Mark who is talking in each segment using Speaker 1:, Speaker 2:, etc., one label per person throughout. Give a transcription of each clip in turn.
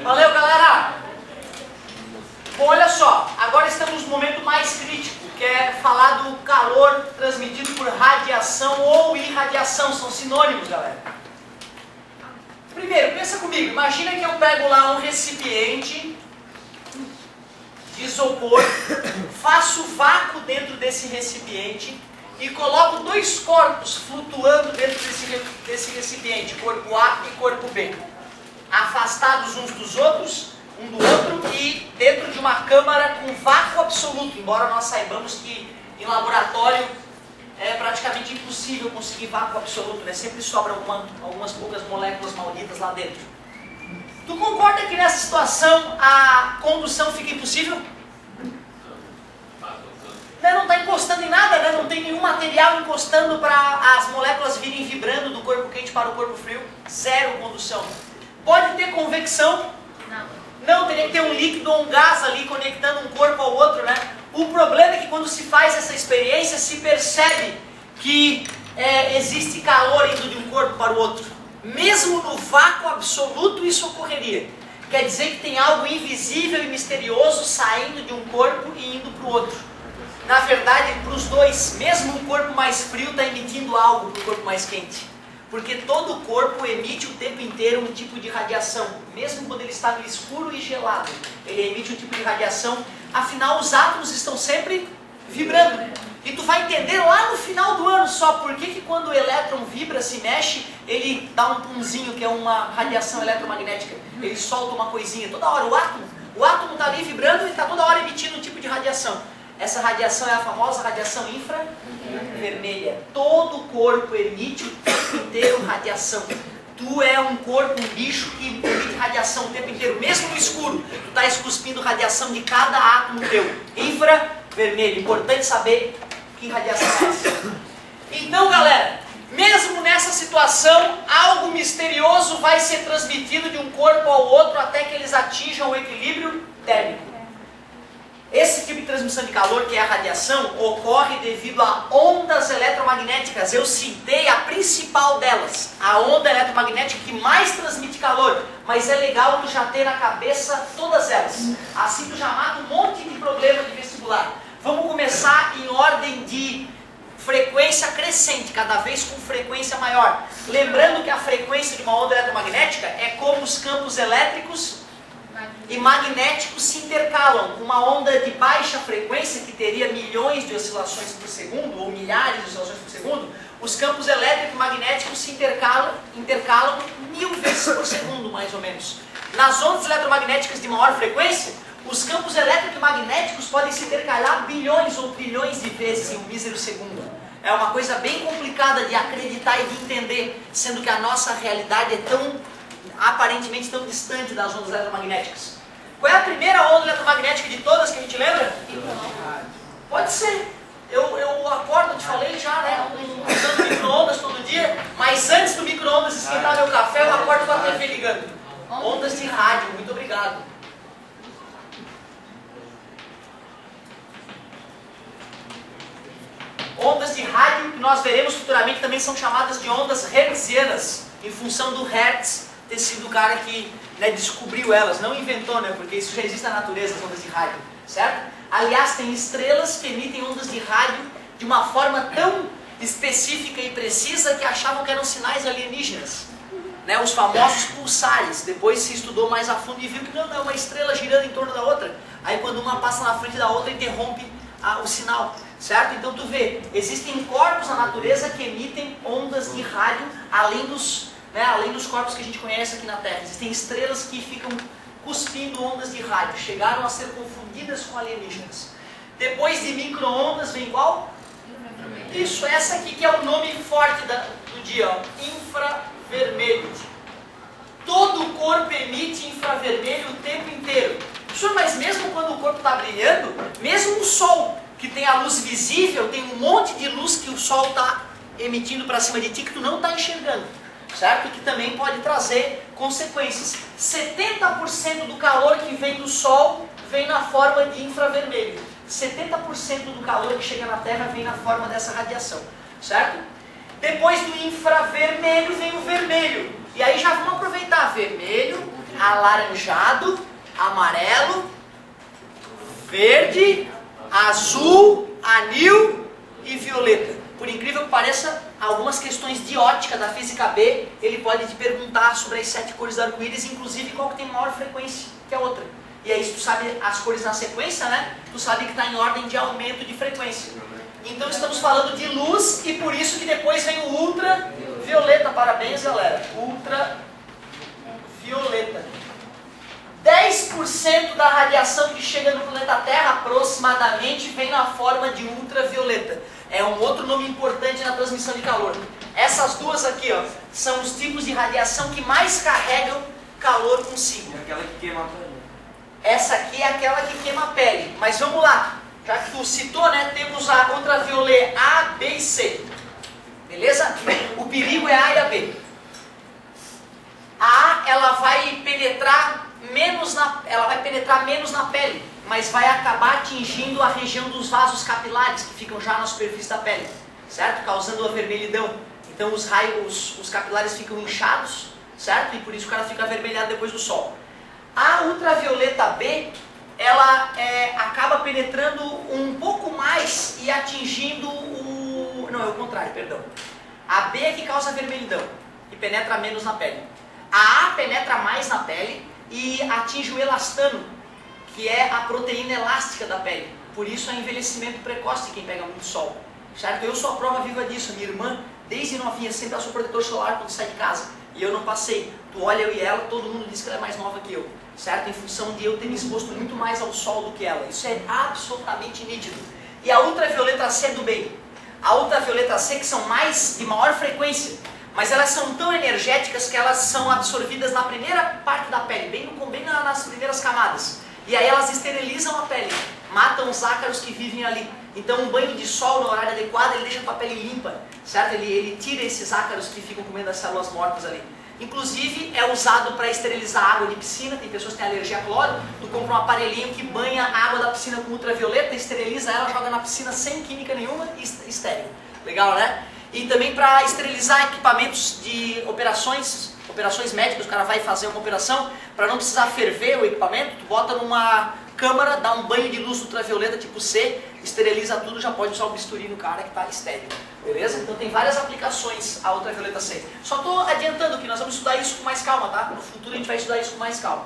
Speaker 1: Valeu, galera! Bom, olha só, agora estamos no momento mais crítico, que é falar do calor transmitido por radiação ou irradiação, são sinônimos, galera. Primeiro, pensa comigo, imagina que eu pego lá um recipiente de isopor, faço vácuo dentro desse recipiente e coloco dois corpos flutuando dentro desse recipiente, corpo A e corpo B, afastados uns dos outros, um do outro e dentro de uma câmara com vácuo absoluto, embora nós saibamos que em laboratório é praticamente impossível conseguir vácuo absoluto, né? Sempre sobra algumas poucas moléculas malditas lá dentro. Tu concorda que nessa situação a condução fica impossível? Não está encostando em nada, né? Não tem nenhum material encostando para as moléculas virem vibrando do corpo quente para o corpo frio. Zero condução. Pode ter convecção? Não, teria que ter um líquido ou um gás ali conectando um corpo ao outro, né? O problema é que quando se faz essa experiência, se percebe que existe calor indo de um corpo para o outro. Mesmo no vácuo absoluto isso ocorreria. Quer dizer que tem algo invisível e misterioso saindo de um corpo e indo para o outro. Na verdade, para os dois, mesmo um corpo mais frio está emitindo algo para o corpo mais quente. Porque todo o corpo emite o tempo inteiro um tipo de radiação. Mesmo quando ele está no escuro e gelado, ele emite um tipo de radiação. Afinal, os átomos estão sempre vibrando. E tu vai entender lá no final do ano só por que quando o elétron vibra, se mexe, ele dá um punzinho, que é uma radiação eletromagnética. Ele solta uma coisinha. Toda hora o átomo está ali vibrando e está toda hora emitindo um tipo de radiação. Essa radiação é a famosa radiação infravermelha. Todo o corpo emite o tempo inteiro radiação. Tu é um corpo, um bicho que emite radiação o tempo inteiro, mesmo no escuro. Tu está cuspindo radiação de cada átomo teu. Infravermelho. Importante saber que radiação é essa. Então, galera, mesmo nessa situação, algo misterioso vai ser transmitido de um corpo ao outro até que eles atinjam o equilíbrio térmico. Esse tipo de transmissão de calor, que é a radiação, ocorre devido a ondas eletromagnéticas. Eu citei a principal delas, a onda eletromagnética que mais transmite calor. Mas é legal tu já ter na cabeça todas elas. Assim tu já mata um monte de problema de vestibular. Vamos começar em ordem de frequência crescente, cada vez com frequência maior. Lembrando que a frequência de uma onda eletromagnética é como os campos elétricos e magnéticos se intercalam. Uma onda de baixa frequência, que teria milhões de oscilações por segundo, ou milhares de oscilações por segundo, os campos elétricos e magnéticos se intercalam 1000 vezes por segundo, mais ou menos. Nas ondas eletromagnéticas de maior frequência, os campos elétricos e magnéticos podem se intercalar bilhões ou trilhões de vezes em um mísero segundo. É uma coisa bem complicada de acreditar e de entender, sendo que a nossa realidade é aparentemente tão distante das ondas eletromagnéticas. Qual é a primeira onda eletromagnética de todas que a gente lembra? Pode ser. Eu acordo, te falei já, né? Usando micro-ondas todo dia, mas antes do micro-ondas esquentar meu café, eu acordo com a TV ligando. Ondas de rádio, muito obrigado. Ondas de rádio, que nós veremos futuramente, também são chamadas de ondas hertzianas, em função do Hertz ter sido o cara que descobriu elas, não inventou, né? Porque isso já existe na natureza, as ondas de rádio, certo? Aliás, tem estrelas que emitem ondas de rádio de uma forma tão específica e precisa que achavam que eram sinais alienígenas, né? Os famosos pulsares. Depois se estudou mais a fundo e viu que não é uma estrela girando em torno da outra. Aí quando uma passa na frente da outra, interrompe o sinal, certo? Então tu vê, existem corpos na natureza que emitem ondas de rádio além dos corpos que a gente conhece aqui na Terra. Existem estrelas que ficam cuspindo ondas de rádio. Chegaram a ser confundidas com alienígenas. Depois de micro-ondas vem qual? Isso, essa aqui que é o nome forte do dia, ó, infravermelho. Todo o corpo emite infravermelho o tempo inteiro. Professor, mas mesmo quando o corpo está brilhando, mesmo o Sol, que tem a luz visível, tem um monte de luz que o Sol está emitindo para cima de ti que tu não está enxergando. Certo? Que também pode trazer consequências. 70% do calor que vem do Sol vem na forma de infravermelho. 70% do calor que chega na Terra vem na forma dessa radiação, certo? Depois do infravermelho vem o vermelho. E aí já vamos aproveitar vermelho, alaranjado, amarelo, verde, azul, anil e violeta. Por incrível que pareça, algumas questões de ótica da física B, ele pode te perguntar sobre as 7 cores do arco-íris, inclusive qual que tem maior frequência que a outra. E aí se tu sabe as cores na sequência, né? Tu sabe que está em ordem de aumento de frequência. Então estamos falando de luz e por isso que depois vem o ultravioleta. Parabéns, galera. Ultravioleta. 10% da radiação que chega no planeta Terra, aproximadamente, vem na forma de ultravioleta. É um outro nome importante na transmissão de calor. Essas duas aqui, ó, são os tipos de radiação que mais carregam calor consigo.
Speaker 2: É aquela que queima a pele.
Speaker 1: Essa aqui é aquela que queima a pele. Mas vamos lá. Já que tu citou, né, temos a ultravioleta A, B e C. Beleza? O perigo é A e a B. A A, ela vai penetrar menos na pele, mas vai acabar atingindo a região dos vasos capilares, que ficam já na superfície da pele, certo? Causando a vermelhidão. Então os capilares ficam inchados, certo? E por isso o cara fica avermelhado depois do sol. A ultravioleta B, ela acaba penetrando um pouco mais e atingindo o... Não, é o contrário, perdão. A B é que causa vermelhidão e penetra menos na pele. A A penetra mais na pele e atinge o elastano, que é a proteína elástica da pele. Por isso é envelhecimento precoce de quem pega muito sol. Certo? Eu sou a prova viva disso. Minha irmã, desde novinha, sempre passou protetor solar quando sai de casa. E eu não passei. Tu olha eu e ela, todo mundo diz que ela é mais nova que eu. Certo? Em função de eu ter me exposto muito mais ao sol do que ela. Isso é absolutamente nítido. E a ultravioleta C do bem. A ultravioleta C, que são de maior frequência, mas elas são tão energéticas que elas são absorvidas na primeira parte da pele, bem nas primeiras camadas. E aí elas esterilizam a pele, matam os ácaros que vivem ali. Então um banho de sol no horário adequado, ele deixa a tua pele limpa, certo? Ele tira esses ácaros que ficam comendo as células mortas ali. Inclusive é usado para esterilizar água de piscina, tem pessoas que têm alergia a cloro, tu compra um aparelhinho que banha a água da piscina com ultravioleta, esteriliza ela, joga na piscina sem química nenhuma e estéril. Legal, né? E também para esterilizar equipamentos de operações médicas, o cara vai fazer uma operação, para não precisar ferver o equipamento, tu bota numa câmara, dá um banho de luz ultravioleta tipo C, esteriliza tudo, já pode usar o bisturi no cara que está estéril. Beleza? Então tem várias aplicações a ultravioleta C. Só estou adiantando que nós vamos estudar isso com mais calma, tá? No futuro a gente vai estudar isso com mais calma.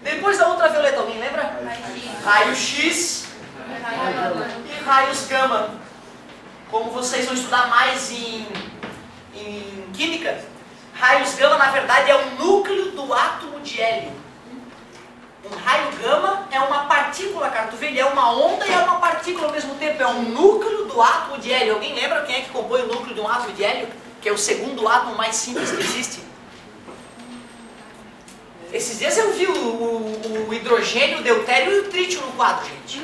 Speaker 1: Depois da ultravioleta, alguém lembra? Raio-X e raios gama. Como vocês vão estudar mais em química, raios gama na verdade é o núcleo do átomo de hélio. Um raio gama é uma partícula, cara, tu vê, ele é uma onda e é uma partícula ao mesmo tempo, é um núcleo do átomo de hélio. Alguém lembra quem é que compõe o núcleo de um átomo de hélio? Que é o segundo átomo mais simples que existe. Esses dias eu vi o hidrogênio, o deutério e o trítio no quadro, gente.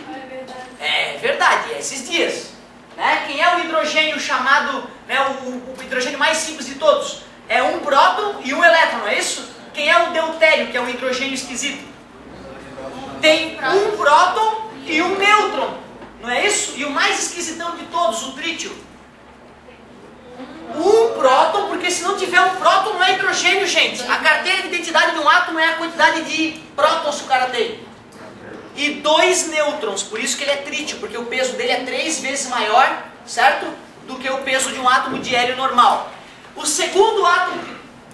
Speaker 1: É verdade, é esses dias. Né? Quem é o hidrogênio chamado, né, o hidrogênio mais simples de todos? É um próton e um elétron, não é isso? Quem é o deutério, que é um hidrogênio esquisito? Tem um próton e um nêutron, não é isso? E o mais esquisitão de todos, o trítio. Um próton, porque se não tiver um próton não é hidrogênio, gente. A carteira de identidade de um átomo é a quantidade de prótons que o cara tem. E 2 nêutrons, por isso que ele é trítio, porque o peso dele é 3 vezes maior, certo? Do que o peso de um átomo de hélio normal. O segundo átomo,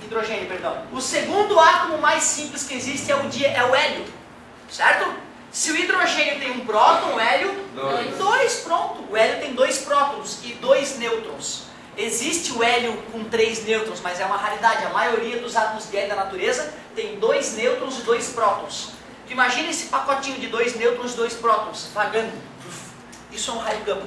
Speaker 1: hidrogênio, perdão. O segundo átomo mais simples que existe é o hélio, certo? Se o hidrogênio tem um próton, o hélio, 2, pronto. O hélio tem 2 prótons e 2 nêutrons. Existe o hélio com 3 nêutrons, mas é uma raridade. A maioria dos átomos de hélio da natureza tem 2 nêutrons e 2 prótons. Imagina esse pacotinho de 2 nêutrons e 2 prótons vagando. Isso é um raio gama,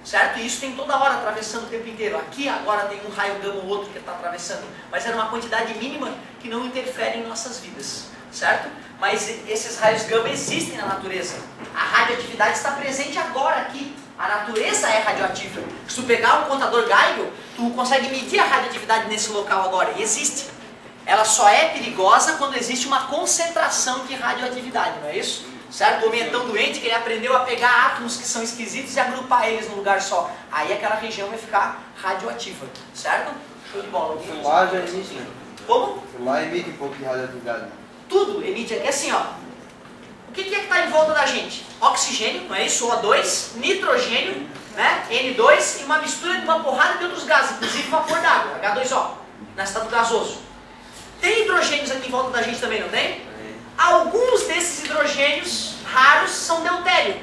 Speaker 1: certo? E isso tem toda hora atravessando o tempo inteiro. Aqui agora tem um raio gama ou outro que está atravessando, mas era uma quantidade mínima que não interfere em nossas vidas, certo? Mas esses raios gama existem na natureza. A radioatividade está presente agora aqui. A natureza é radioativa. Se tu pegar um contador Geiger, tu consegue medir a radioatividade nesse local agora, e existe. Ela só é perigosa quando existe uma concentração de radioatividade, não é isso? certo? O homem é tão doente que ele aprendeu a pegar átomos que são esquisitos e agrupar eles num lugar só. Aí aquela região vai ficar radioativa, certo? Show de bola.
Speaker 2: O lá já emite, né?
Speaker 1: Como?
Speaker 2: O lá emite um pouco de radioatividade.
Speaker 1: Tudo emite. É assim, ó. O que é que está em volta da gente? Oxigênio, não é isso? O2, nitrogênio, né? N2 e uma mistura de uma porrada de outros gases, inclusive vapor d'água, H2O, no estado gasoso. Tem hidrogênios aqui em volta da gente também, não tem? Alguns desses hidrogênios raros são deutério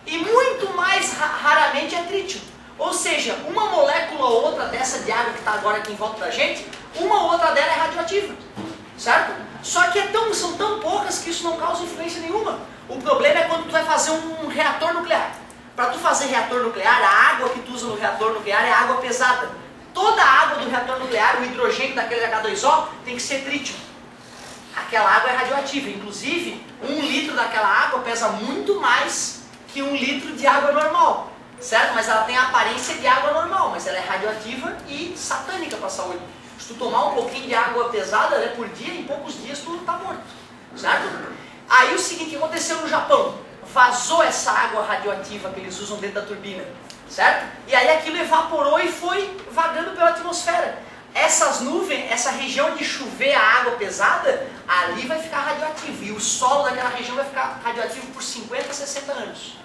Speaker 1: e muito mais raramente é trítio. Ou seja, uma molécula ou outra dessa de água que está agora aqui em volta da gente, uma ou outra dela é radioativa, certo? Só que são tão poucas que isso não causa influência nenhuma. O problema é quando tu vai fazer um reator nuclear. Para tu fazer reator nuclear, a água que tu usa no reator nuclear é água pesada. Toda a água do reator nuclear, o hidrogênio daquele H2O, tem que ser trítio. Aquela água é radioativa. Inclusive, 1 litro daquela água pesa muito mais que 1 litro de água normal. Certo? Mas ela tem a aparência de água normal, mas ela é radioativa e satânica para a saúde. Se tu tomar um pouquinho de água pesada, né, por dia, em poucos dias tu está morto. Certo? Aí o seguinte, o que aconteceu no Japão? Vazou essa água radioativa que eles usam dentro da turbina. Certo? E aí aquilo evaporou e foi vagando pela atmosfera. Essas nuvens, essa região de chover a água pesada, ali vai ficar radioativo. E o solo daquela região vai ficar radioativo por 50, 60 anos.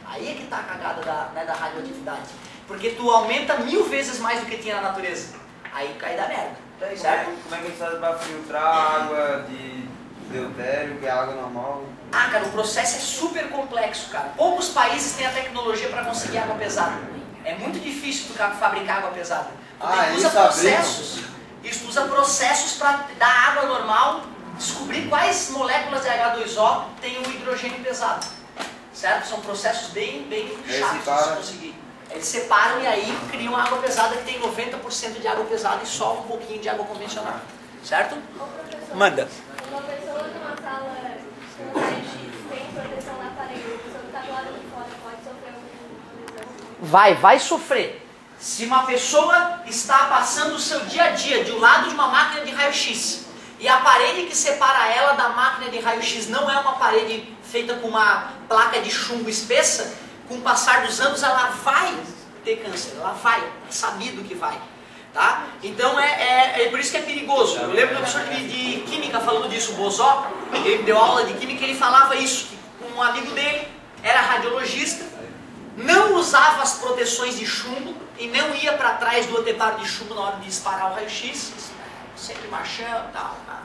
Speaker 1: Aí é que está a cagada da radioatividade. Porque tu aumenta 1000 vezes mais do que tinha na natureza. Aí cai da merda. Certo?
Speaker 2: Como é que a gente faz para filtrar água de deutério, que é água normal?
Speaker 1: Ah, cara, o processo é super complexo, cara. Poucos países têm a tecnologia para conseguir água pesada. É muito difícil tu fabricar água pesada. Tu usa processos. Isso, tu usa processos para da água normal descobrir quais moléculas de H2O tem o hidrogênio pesado. Certo? São processos bem chatos de se conseguir. Eles separam e aí criam água pesada que tem 90% de água pesada e só um pouquinho de água convencional. Certo?
Speaker 3: Ô, professor,
Speaker 1: Manda.
Speaker 3: uma pessoa numa sala com raio-x tem proteção na parede, a pessoa que está do lado de fora pode sofrer alguma lesão?
Speaker 1: Vai sofrer. Se uma pessoa está passando o seu dia a dia de um lado de uma máquina de raio-x e a parede que separa ela da máquina de raio-x não é uma parede feita com uma placa de chumbo espessa, com o passar dos anos ela vai ter câncer, ela vai, é sabido que vai. Tá? Então é por isso que é perigoso. Eu lembro do professor de química falando disso, o Bozó, ele deu aula de química e ele falava isso, que um amigo dele era radiologista, não usava as proteções de chumbo e não ia para trás do anteparo de chumbo na hora de disparar o raio-x, sempre marchando e tal. Tá?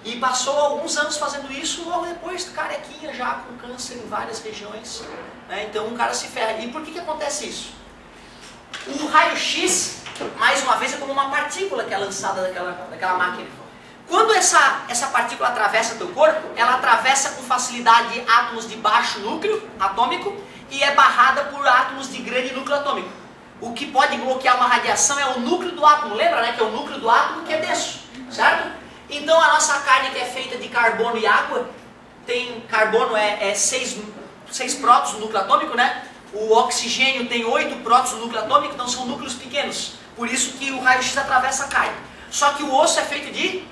Speaker 1: E passou alguns anos fazendo isso, logo depois carequinha já com câncer em várias regiões. Né? Então um cara se ferra. E por que acontece isso? O raio-x, mais uma vez, é como uma partícula que é lançada daquela máquina. Quando essa partícula atravessa teu corpo, ela atravessa com facilidade átomos de baixo núcleo atômico e é barrada por átomos de grande núcleo atômico. O que pode bloquear uma radiação é o núcleo do átomo. Lembra, né? Que é o núcleo do átomo que é denso, certo? Então a nossa carne que é feita de carbono e água, tem carbono 6 prótons no núcleo atômico, né? O oxigênio tem 8 prótons no núcleo atômico, então são núcleos pequenos. Por isso que o raio-x atravessa a carne. Só que o osso é feito de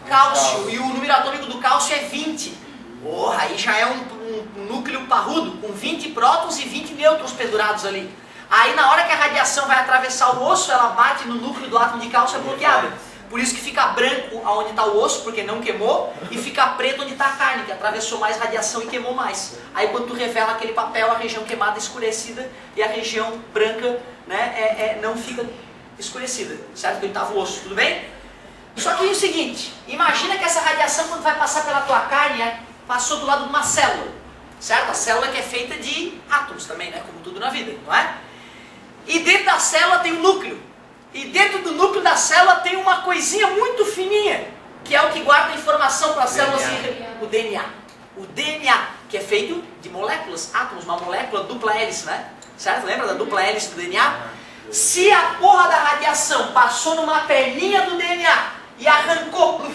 Speaker 1: cálcio e o número atômico do cálcio é 20. Porra, aí já é um núcleo parrudo, com 20 prótons e 20 nêutrons pendurados ali. Aí na hora que a radiação vai atravessar o osso, ela bate no núcleo do átomo de cálcio e é bloqueada. Por isso que fica branco onde está o osso, porque não queimou, e fica preto onde está a carne, que atravessou mais radiação e queimou mais. Aí quando tu revela aquele papel, a região queimada é escurecida e a região branca, né, não fica escurecida, certo? Onde estava o osso, tudo bem? Só que é o seguinte, imagina que essa radiação quando vai passar pela tua carne, passou do lado de uma célula, certo? A célula que é feita de átomos também, né, como tudo na vida, não é? E dentro da célula tem um núcleo. E dentro do núcleo da célula tem uma coisinha muito fininha, que é o que guarda a informação para a célula, o DNA. O DNA, que é feito de moléculas, átomos, uma molécula dupla hélice, né? Certo? Lembra da dupla hélice do DNA? Se a porra da radiação passou numa perninha do DNA e arrancou,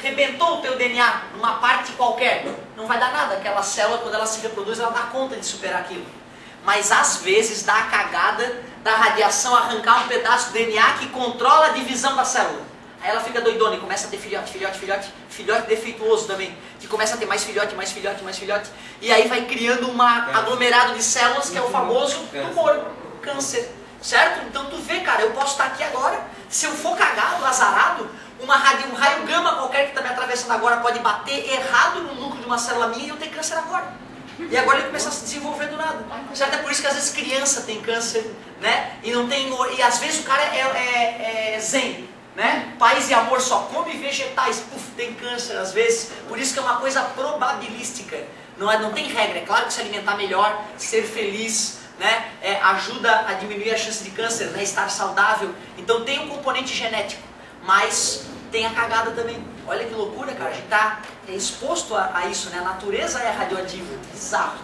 Speaker 1: rebentou o teu DNA numa parte qualquer, não vai dar nada. Aquela célula, quando ela se reproduz, ela dá conta de superar aquilo. Mas às vezes dá a cagada da radiação arrancar um pedaço do DNA que controla a divisão da célula. Aí ela fica doidona e começa a ter filhote defeituoso também, que começa a ter mais filhote. E aí vai criando um aglomerado de células que é o famoso tumor, câncer, certo? Então tu vê, cara, eu posso estar aqui agora, se eu for cagado, azarado, um raio gama qualquer que está me atravessando agora pode bater errado no núcleo de uma célula minha e eu ter câncer agora. E agora ele começa a se desenvolver do nada. Certo? É por isso que às vezes criança tem câncer, né? E às vezes o cara é zen, né? Paz e amor, só come vegetais, tem câncer às vezes. Por isso que é uma coisa probabilística. Não tem regra. É claro que se alimentar melhor, ser feliz, né? Ajuda a diminuir a chance de câncer, né? Estar saudável. Então tem um componente genético, mas tem a cagada também. Olha que loucura, cara. A gente está exposto a isso, né? A natureza é radioativa. Bizarro.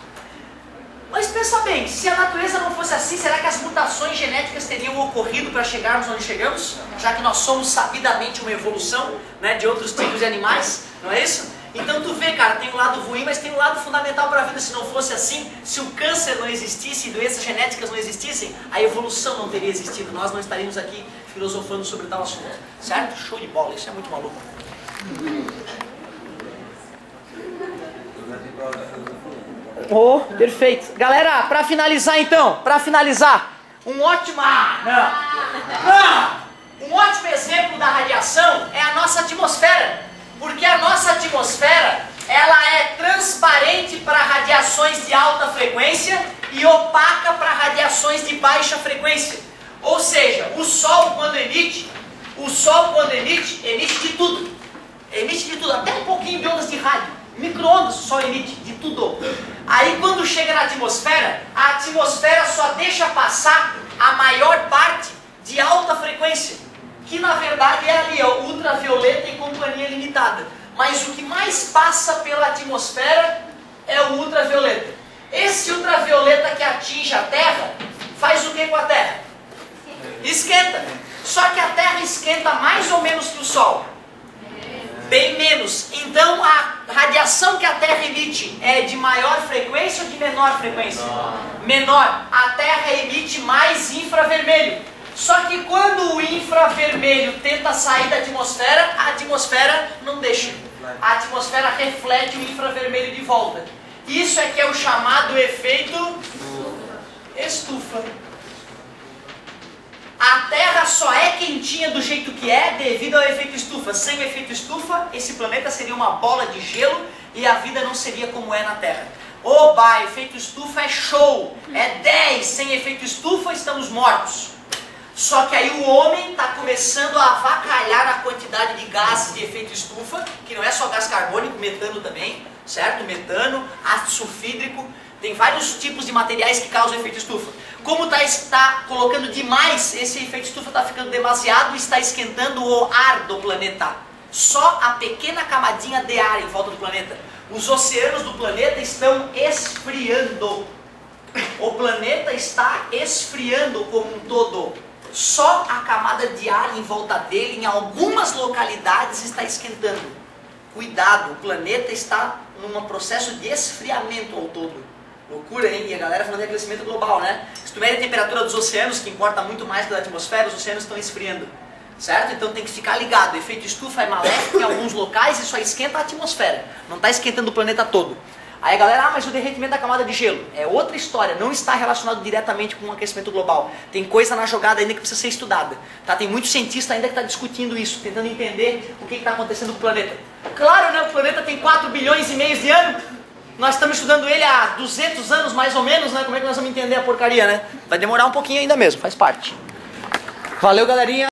Speaker 1: Mas pensa bem, se a natureza não fosse assim, será que as mutações genéticas teriam ocorrido para chegarmos onde chegamos? Já que nós somos sabidamente uma evolução, né, de outros tipos de animais, não é isso? Então tu vê, cara, tem um lado ruim, mas tem um lado fundamental para a vida. Se não fosse assim, se o câncer não existisse, doenças genéticas não existissem, a evolução não teria existido. Nós não estaríamos aqui filosofando sobre tal assunto, certo? Show de bola, isso é muito maluco. Oh, perfeito. Galera, para finalizar então, um ótimo exemplo da radiação é a nossa atmosfera. Porque a nossa atmosfera, ela é transparente para radiações de alta frequência e opaca para radiações de baixa frequência. Ou seja, o Sol quando emite, emite de tudo. Emite de tudo, até um pouquinho de ondas de rádio. Micro-ondas o Sol emite, de tudo. Aí quando chega na atmosfera, a atmosfera só deixa passar a maior parte de alta frequência, que na verdade é ali, ó, ultravioleta e companhia limitada. Mas o que mais passa pela atmosfera é o ultravioleta. Esse ultravioleta que atinge a Terra, faz o que com a Terra? Esquenta. Só que a Terra esquenta mais ou menos que o Sol. Bem menos. Então a radiação que a Terra emite é de maior frequência ou de menor frequência? Menor. A Terra emite mais infravermelho. Só que quando o infravermelho tenta sair da atmosfera, a atmosfera não deixa. A atmosfera reflete o infravermelho de volta. Isso é que é o chamado efeito estufa. A Terra só é quentinha do jeito que é devido ao efeito estufa. Sem o efeito estufa, esse planeta seria uma bola de gelo e a vida não seria como é na Terra. Oba, efeito estufa é show! É 10! Sem efeito estufa, estamos mortos. Só que aí o homem está começando a avacalhar a quantidade de gases de efeito estufa, que não é só gás carbônico, metano também, certo? Metano, ácido sulfídrico, tem vários tipos de materiais que causam efeito estufa. Como está colocando demais, esse efeito estufa está ficando demasiado e está esquentando o ar do planeta. Só a pequena camadinha de ar em volta do planeta. Os oceanos do planeta estão esfriando. O planeta está esfriando como um todo. Só a camada de ar em volta dele, em algumas localidades, está esquentando. Cuidado, o planeta está num processo de esfriamento ao todo. Loucura, hein? E a galera falando de aquecimento global, né? Se tu mede a temperatura dos oceanos, que importa muito mais que da atmosfera, os oceanos estão esfriando. Certo? Então tem que ficar ligado. O efeito estufa é maléfico em alguns locais e só esquenta a atmosfera. Não está esquentando o planeta todo. Aí a galera, mas o derretimento da camada de gelo é outra história, não está relacionado diretamente com o aquecimento global. Tem coisa na jogada ainda que precisa ser estudada. Tá? Tem muito cientista ainda que está discutindo isso, tentando entender o que está acontecendo com o planeta. Claro, né? O planeta tem 4 bilhões e meio de anos. Nós estamos estudando ele há 200 anos mais ou menos, né? Como é que nós vamos entender a porcaria, né? Vai demorar um pouquinho ainda mesmo, faz parte. Valeu, galerinha.